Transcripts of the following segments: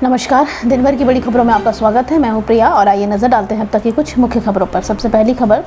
नमस्कार। दिन भर की बड़ी खबरों में आपका स्वागत है। मैं हूं प्रिया और आइए नजर डालते हैं अब तक की कुछ मुख्य खबरों पर। सबसे पहली खबर,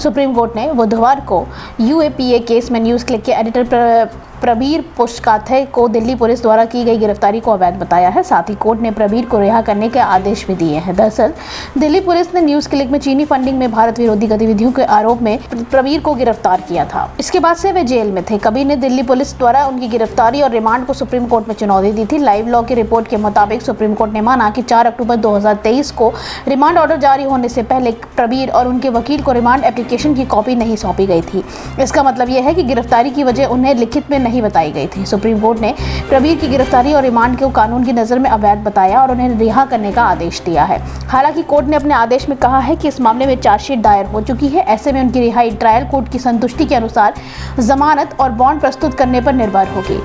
सुप्रीम कोर्ट ने बुधवार को यूएपीए केस में न्यूज़ क्लिक के एडिटर प्रबीर पुष्काथे को दिल्ली पुलिस द्वारा की गई गिरफ्तारी को अवैध बताया है। साथ ही कोर्ट ने प्रबीर को रिहा करने के आदेश भी दिए हैं। दरअसल दिल्ली पुलिस ने न्यूज़ क्लिक में चीनी फंडिंग में भारत विरोधी गतिविधियों के आरोप में प्रबीर को गिरफ्तार किया था। इसके बाद से वे जेल में थे। कबीर ने दिल्ली पुलिस द्वारा उनकी गिरफ्तारी और रिमांड को सुप्रीम कोर्ट में चुनौती दी थी। लाइव लॉ की रिपोर्ट के मुताबिक सुप्रीम कोर्ट ने माना कि 4 अक्टूबर 2023 को रिमांड ऑर्डर जारी होने से पहले प्रबीर और उनके वकील को रिमांड एप्लीकेशन की कॉपी नहीं सौंपी गई थी। इसका मतलब यह है कि गिरफ्तारी की वजह उन्हें लिखित में नहीं बताई गई थी। सुप्रीम कोर्ट ने प्रबीर की गिरफ्तारी और रिमांड को कानून की नज़र में अवैध बताया और उन्हें रिहा करने का आदेश दिया है। हालांकि कोर्ट ने अपने आदेश में कहा है कि इस मामले में चार्जशीट दायर हो चुकी है। ऐसे में उनकी रिहाई ट्रायल कोर्ट की संतुष्टि के अनुसार जमानत और बॉन्ड प्रस्तुत करने पर निर्भर होगी।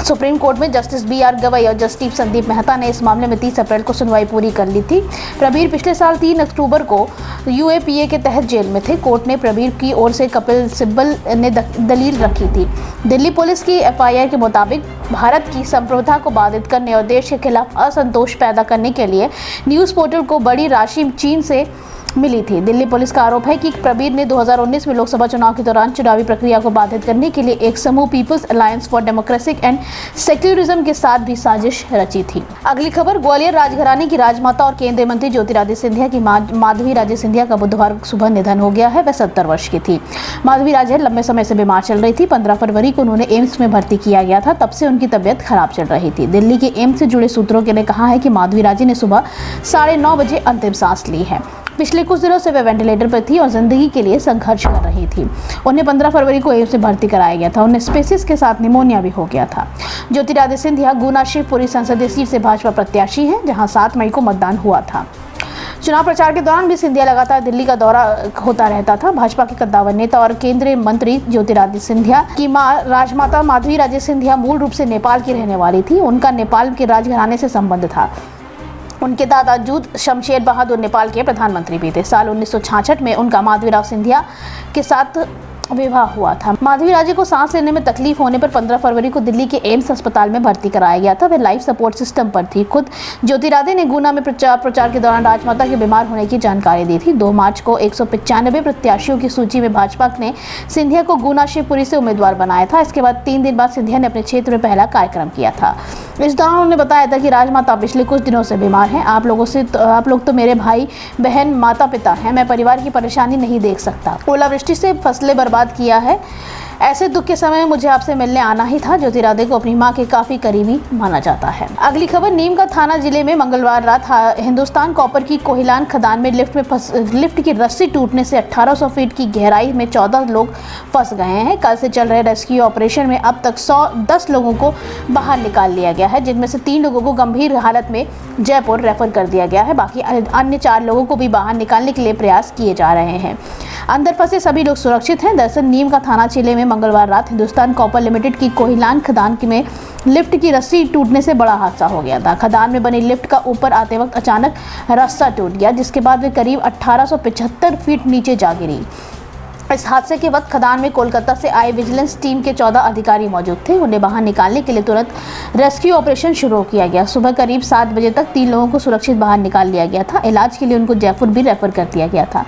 सुप्रीम कोर्ट में जस्टिस BR गवई और जस्टिस संदीप मेहता ने इस मामले में 30 अप्रैल को सुनवाई पूरी कर ली थी। प्रबीर पिछले साल 3 अक्टूबर को यूएपीए के तहत जेल में थे। कोर्ट ने प्रबीर की ओर से कपिल सिब्बल ने दलील रखी थी। दिल्ली पुलिस की FIR के मुताबिक भारत की संप्रभुता को बाधित करने और देश के खिलाफ असंतोष पैदा करने के लिए न्यूज़ पोर्टल को बड़ी राशि चीन से मिली थी। दिल्ली पुलिस का आरोप है कि प्रबीर ने 2019 में लोकसभा चुनाव के दौरान चुनावी प्रक्रिया को बाधित करने के लिए एक समूह People's Alliance for Democracy and Secularism के साथ भी साजिश रची थी। अगली खबर, ग्वालियर राजघराने की राजमाता और केंद्रीय मंत्री ज्योतिरादित्य सिंधिया की माधवी राजे सिंधिया का बुधवार सुबह निधन हो गया है। वह 70 वर्ष की थी। माधवी राजे लंबे समय से बीमार चल रही थी। 15 फरवरी को उन्होंने एम्स में भर्ती किया गया था। तब से उनकी तबियत खराब चल रही थी। दिल्ली के एम्स से जुड़े सूत्रों ने कहा है कि माधवी राजे ने सुबह 9:30 बजे अंतिम सांस ली है। पिछले कुछ दिनों से वे वेंटिलेटर पर थी और जिंदगी के लिए संघर्ष कर रही थी। उन्हें 15 फरवरी को एम्स में भर्ती कराया गया था। उन्हें स्पेसिस के साथ निमोनिया भी हो गया था। ज्योतिरादित्य सिंधिया गुना शिवपुरी संसदीय सीट से भाजपा प्रत्याशी हैं, जहां 7 मई को मतदान हुआ था। चुनाव प्रचार के दौरान भी सिंधिया लगातार दिल्ली का दौरा होता रहता था। भाजपा के कद्दावर नेता और केंद्रीय मंत्री ज्योतिरादित्य सिंधिया की मां राजमाता माधवी राजे सिंधिया मूल रूप से नेपाल की रहने वाली थी। उनका नेपाल के राजघराने से संबंध था। उनके दादा जूद शमशेर बहादुर नेपाल के प्रधानमंत्री भी थे। साल 1966 में उनका माधवीराव सिंधिया के साथ विवाह हुआ था। माधवी राजे को सांस लेने में तकलीफ होने पर 15 फरवरी को दिल्ली के एम्स अस्पताल में भर्ती कराया गया था। वे लाइफ सपोर्ट सिस्टम पर थी। खुद ज्योतिरादित्य ने गुना में प्रचार के दौरान राजमाता के बीमार होने की जानकारी दी थी। 2 मार्च को 195 प्रत्याशियों की सूची में भाजपा ने सिंधिया को गुना शिवपुरी से उम्मीदवार बनाया था। इसके बाद 3 दिन बाद सिंधिया ने अपने क्षेत्र में पहला कार्यक्रम किया था। इस दौरान उन्होंने बताया था कि राजमाता पिछले कुछ दिनों से बीमार हैं। आप लोग तो मेरे भाई बहन माता पिता हैं। मैं परिवार की परेशानी नहीं देख सकता। ओलावृष्टि से फसलें बर्बाद किया है। ऐसे दुख के समय में मुझे आपसे मिलने आना ही था। ज्योतिरादित्य को अपनी मां के काफी करीबी माना जाता है। अगली खबर, नीम का थाना जिले में मंगलवार रात हिंदुस्तान कॉपर की कोहिलान खदान में लिफ्ट की रस्सी टूटने से 1800 फीट की गहराई में 14 लोग फंस गए हैं। कल से चल रहे रेस्क्यू ऑपरेशन में अब तक 110 लोगों को बाहर निकाल लिया गया है, जिनमें से 3 लोगों को गंभीर हालत में जयपुर रेफर कर दिया गया है। बाकी अन्य 4 लोगों को भी बाहर निकालने के लिए प्रयास किए जा रहे हैं। अंदर फंसे सभी लोग सुरक्षित हैं। दरअसल नीम का थाना जिले में मंगलवार रात हिंदुस्तान कॉपर लिमिटेड की कोहिलान खदान में लिफ्ट की रस्सी टूटने से बड़ा हादसा हो गया था। खदान में बनी लिफ्ट का ऊपर आते वक्त अचानक रस्सा टूट गया, जिसके बाद वे करीब 1875 फीट नीचे जा गिरी। इस हादसे के वक्त खदान में कोलकाता से आए विजिलेंस टीम के 14 अधिकारी मौजूद थे। उन्हें बाहर निकालने के लिए तुरंत रेस्क्यू ऑपरेशन शुरू किया गया। सुबह करीब 7 बजे तक 3 लोगों को सुरक्षित बाहर निकाल लिया गया था। इलाज के लिए उनको जयपुर भी रेफर कर दिया गया था।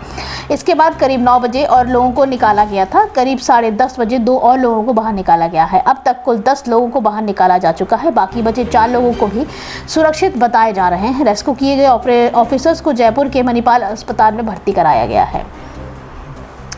इसके बाद करीब 9 बजे और लोगों को निकाला गया था। करीब 10:30 बजे 2 और लोगों को बाहर निकाला गया है। अब तक कुल 10 लोगों को बाहर निकाला जा चुका है। बाकी बचे 4 लोगों को भी सुरक्षित बताए जा रहे हैं। रेस्क्यू किए गए ऑफिसर्स को जयपुर के मणिपाल अस्पताल में भर्ती कराया गया है।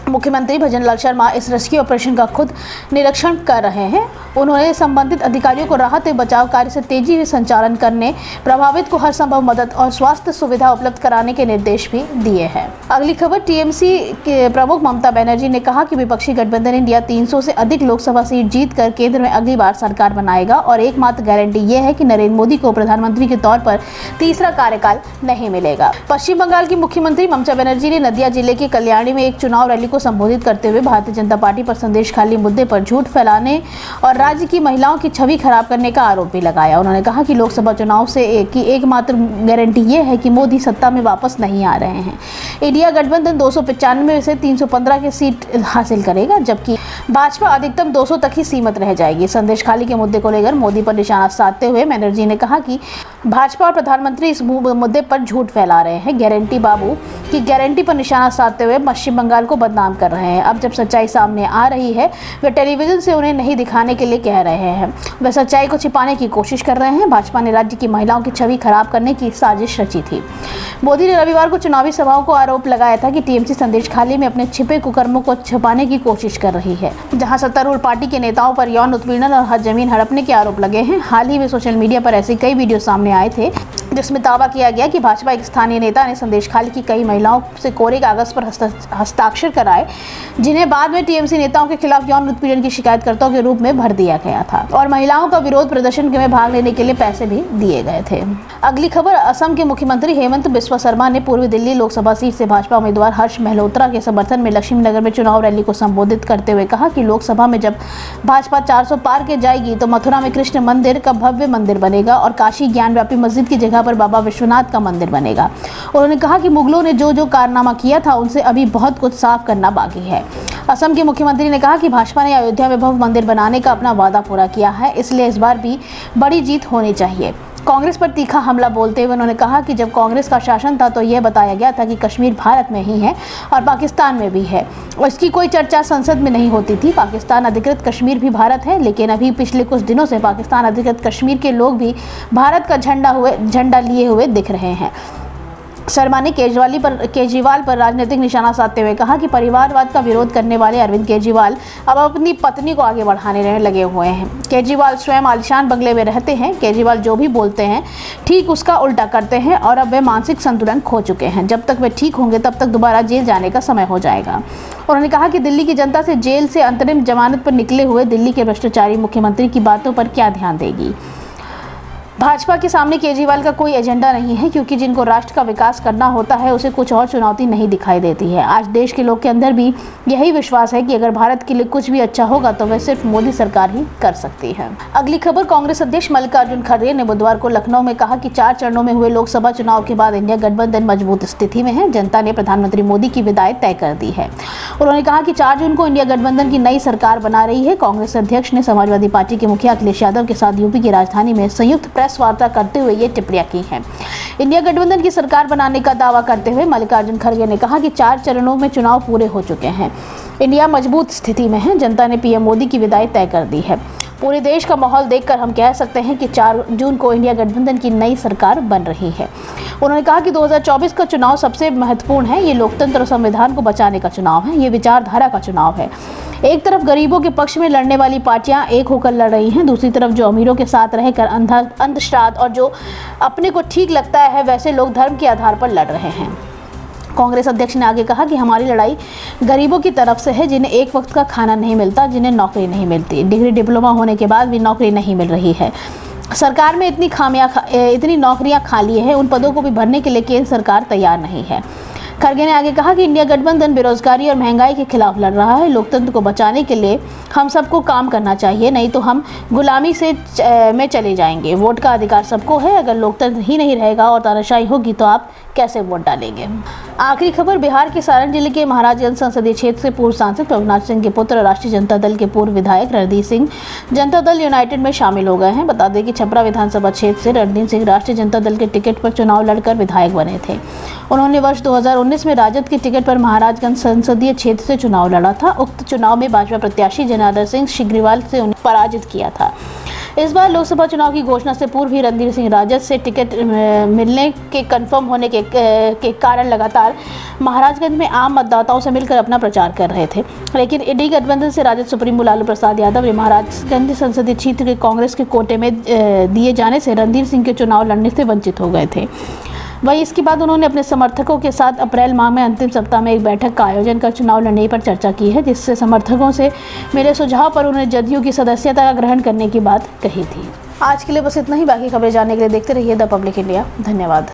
मुख्यमंत्री भजनलाल शर्मा इस रेस्क्यू ऑपरेशन का खुद निरीक्षण कर रहे हैं। उन्होंने संबंधित अधिकारियों को राहत एवं बचाव कार्य से तेजी से संचालन करने, प्रभावित को हर संभव मदद और स्वास्थ्य सुविधा उपलब्ध कराने के निर्देश भी दिए हैं। अगली खबर, TMC के प्रमुख ममता बनर्जी ने कहा कि विपक्षी गठबंधन इंडिया 300 से अधिक लोकसभा सीट जीतकर केंद्र में अगली बार सरकार बनाएगा और एकमात्र गारंटी ये है कि नरेंद्र मोदी को प्रधानमंत्री के तौर पर तीसरा कार्यकाल नहीं मिलेगा। पश्चिम बंगाल की मुख्यमंत्री ममता बनर्जी ने नदिया जिले के कल्याणी में एक चुनाव रैली को संबोधित करते हुए भारतीय जनता पार्टी पर संदेशखाली मुद्दे पर झूठ फैलाने और राज्य की महिलाओं की छवि खराब करने का आरोप भी लगाया। उन्होंने कहा कि लोकसभा चुनाव से एकमात्र गारंटी ये है कि मोदी सत्ता में वापस नहीं आ रहे हैं। इंडिया गठबंधन 295 में से 315 की सीट हासिल करेगा, जबकि भाजपा अधिकतम 200 तक ही सीमित रह जाएगी। संदेशखाली के मुद्दे को लेकर मोदी पर निशाना साधते हुए बनर्जी ने कहा कि भाजपा और प्रधानमंत्री इस मुद्दे पर झूठ फैला रहे हैं। गारंटी बाबू की गारंटी पर निशाना साधते हुए पश्चिम बंगाल को बदनाम कर रहे हैं। अब जब सच्चाई सामने आ रही है, वे टेलीविजन से उन्हें नहीं दिखाने के लिए कह रहे हैं। वे सच्चाई को छिपाने की कोशिश कर रहे हैं। भाजपा ने राज्य की महिलाओं की छवि खराब करने की साजिश रची थी। मोदी ने रविवार को चुनावी सभाओं को आरोप लगाया था कि टीएमसी संदेश खाली में अपने छिपे कुकर्मों को छुपाने की कोशिश कर रही है। जहां सत्तारूढ़ पार्टी के नेताओं पर यौन उत्पीड़न और जमीन हड़पने के आरोप लगे हैं। हाल ही में सोशल मीडिया पर ऐसे कई वीडियो सामने आए थे जिसमें दावा किया गया कि भाजपा एक स्थानीय नेता ने संदेश खाली की कई महिलाओं से कोरे कागज पर हस्ताक्षर कराए, जिन्हें बाद में टीएमसी नेताओं के खिलाफ यौन उत्पीड़न की शिकायतकर्ताओं के रूप में भर दिया गया था और महिलाओं का विरोध प्रदर्शन में भाग लेने के लिए पैसे भी दिए गए थे। अगली खबर, असम के मुख्यमंत्री हेमंत बिस्वा शर्मा ने पूर्वी दिल्ली लोकसभा सीट से भाजपा उम्मीदवार हर्ष मेहलोत्रा के समर्थन में लक्ष्मी नगर में चुनाव रैली को संबोधित करते हुए कहा कि लोकसभा में जब भाजपा 400 पार के जाएगी तो मथुरा में कृष्ण मंदिर का भव्य मंदिर बनेगा और काशी ज्ञानव्यापी मस्जिद की जगह पर बाबा विश्वनाथ का मंदिर बनेगा। उन्होंने कहा कि मुगलों ने जो कारनामा किया था उनसे अभी बहुत कुछ साफ करना बाकी है। असम के मुख्यमंत्री ने कहा कि भाजपा ने अयोध्या में भव्य मंदिर बनाने का अपना वादा पूरा किया है, इसलिए इस बार भी बड़ी जीत होनी चाहिए। कांग्रेस पर तीखा हमला बोलते हुए उन्होंने कहा कि जब कांग्रेस का शासन था तो यह बताया गया था कि कश्मीर भारत में ही है और पाकिस्तान में भी है और इसकी कोई चर्चा संसद में नहीं होती थी। पाकिस्तान अधिकृत कश्मीर भी भारत है, लेकिन अभी पिछले कुछ दिनों से पाकिस्तान अधिकृत कश्मीर के लोग भी भारत का झंडा लिए हुए दिख रहे हैं। शर्मा ने केजरीवाल पर राजनीतिक निशाना साधते हुए कहा कि परिवारवाद का विरोध करने वाले अरविंद केजरीवाल अब अपनी पत्नी को आगे बढ़ाने में लगे हुए हैं। केजरीवाल स्वयं आलीशान बंगले में रहते हैं। केजरीवाल जो भी बोलते हैं ठीक उसका उल्टा करते हैं और अब वे मानसिक संतुलन खो चुके हैं। जब तक वे ठीक होंगे तब तक दोबारा जेल जाने का समय हो जाएगा। उन्होंने कहा कि दिल्ली की जनता से जेल से अंतरिम जमानत पर निकले हुए दिल्ली के भ्रष्टाचारी मुख्यमंत्री की बातों पर क्या ध्यान देगी। भाजपा के सामने केजरीवाल का कोई एजेंडा नहीं है, क्योंकि जिनको राष्ट्र का विकास करना होता है उसे कुछ और चुनौती नहीं दिखाई देती है। आज देश के लोग के अंदर भी यही विश्वास है कि अगर भारत के लिए कुछ भी अच्छा होगा तो वह सिर्फ मोदी सरकार ही कर सकती है। अगली खबर, कांग्रेस अध्यक्ष मल्लिकार्जुन खड़गे ने बुधवार को लखनऊ में कहा कि 4 चरणों में हुए लोकसभा चुनाव के बाद इंडिया गठबंधन मजबूत स्थिति में है। जनता ने प्रधानमंत्री मोदी की विदाई तय कर दी है। उन्होंने कहा कि 4 जून को इंडिया गठबंधन की नई सरकार बना रही है। कांग्रेस अध्यक्ष ने समाजवादी पार्टी के मुखिया अखिलेश यादव के साथ यूपी की राजधानी में संयुक्त प्रेस वार्ता करते हुए ये टिप्पणियां की हैं। इंडिया गठबंधन की सरकार बनाने का दावा करते हुए मल्लिकार्जुन खड़गे ने कहा कि 4 चरणों में चुनाव पूरे हो चुके हैं। इंडिया मजबूत स्थिति में है। जनता ने पीएम मोदी की विदाई तय कर दी है। पूरे देश का माहौल देखकर हम कह सकते हैं कि 4 जून को इंडिया गठबंधन की नई सरकार बन रही है। उन्होंने कहा कि 2024 का चुनाव सबसे महत्वपूर्ण है। ये लोकतंत्र और संविधान को बचाने का चुनाव है। ये विचारधारा का चुनाव है। एक तरफ गरीबों के पक्ष में लड़ने वाली पार्टियां एक होकर लड़ रही हैं, दूसरी तरफ जो अमीरों के साथ रहकर अंधश्राद्ध और जो अपने को ठीक लगता है वैसे लोग धर्म के आधार पर लड़ रहे हैं। कांग्रेस अध्यक्ष ने आगे कहा कि हमारी लड़ाई गरीबों की तरफ से है, जिन्हें एक वक्त का खाना नहीं मिलता, जिन्हें नौकरी नहीं मिलती, डिग्री डिप्लोमा होने के बाद भी नौकरी नहीं मिल रही है। सरकार में इतनी नौकरियां खाली है, उन पदों को भी भरने के लिए केंद्र सरकार तैयार नहीं है। खड़गे ने आगे कहा कि इंडिया गठबंधन बेरोजगारी और महंगाई के खिलाफ लड़ रहा है। लोकतंत्र को बचाने के लिए हम सबको काम करना चाहिए, नहीं तो हम गुलामी में चले जाएंगे। वोट का अधिकार सबको है। अगर लोकतंत्र ही नहीं रहेगा और तानाशाही होगी तो आप कैसे वोट डालेंगे। आखिरी खबर, बिहार के सारण जिले के महाराजगंज संसदीय क्षेत्र से पूर्व सांसद प्रभुनाथ सिंह के पुत्र राष्ट्रीय जनता दल के पूर्व विधायक रणधीर सिंह जनता दल यूनाइटेड में शामिल हो गए हैं। बता दें कि छपरा विधानसभा क्षेत्र से रणधीर सिंह राष्ट्रीय जनता दल के टिकट पर चुनाव लड़कर विधायक बने थे। उन्होंने वर्ष 2019 में राजद के टिकट पर महाराजगंज संसदीय क्षेत्र से चुनाव लड़ा था। उक्त चुनाव में भाजपा प्रत्याशी जनार्दन सिंह सिग्रीवाल से उन्हें पराजित किया था। इस बार लोकसभा चुनाव की घोषणा से पूर्व ही रणधीर सिंह राजद से टिकट मिलने के कंफर्म होने के कारण लगातार महाराजगंज में आम मतदाताओं से मिलकर अपना प्रचार कर रहे थे। लेकिन इंडी गठबंधन से राजद सुप्रीमो लालू प्रसाद यादव ने महाराजगंज संसदीय क्षेत्र के कांग्रेस के कोटे में दिए जाने से रणधीर सिंह के चुनाव लड़ने से वंचित हो गए थे। वहीं इसके बाद उन्होंने अपने समर्थकों के साथ अप्रैल माह में अंतिम सप्ताह में एक बैठक का आयोजन कर चुनाव लड़ने पर चर्चा की है, जिससे समर्थकों से मिले सुझाव पर उन्होंने जदयू की सदस्यता का ग्रहण करने की बात कही थी। आज के लिए बस इतना ही। बाकी खबरें जानने के लिए देखते रहिए द पब्लिक इंडिया। धन्यवाद।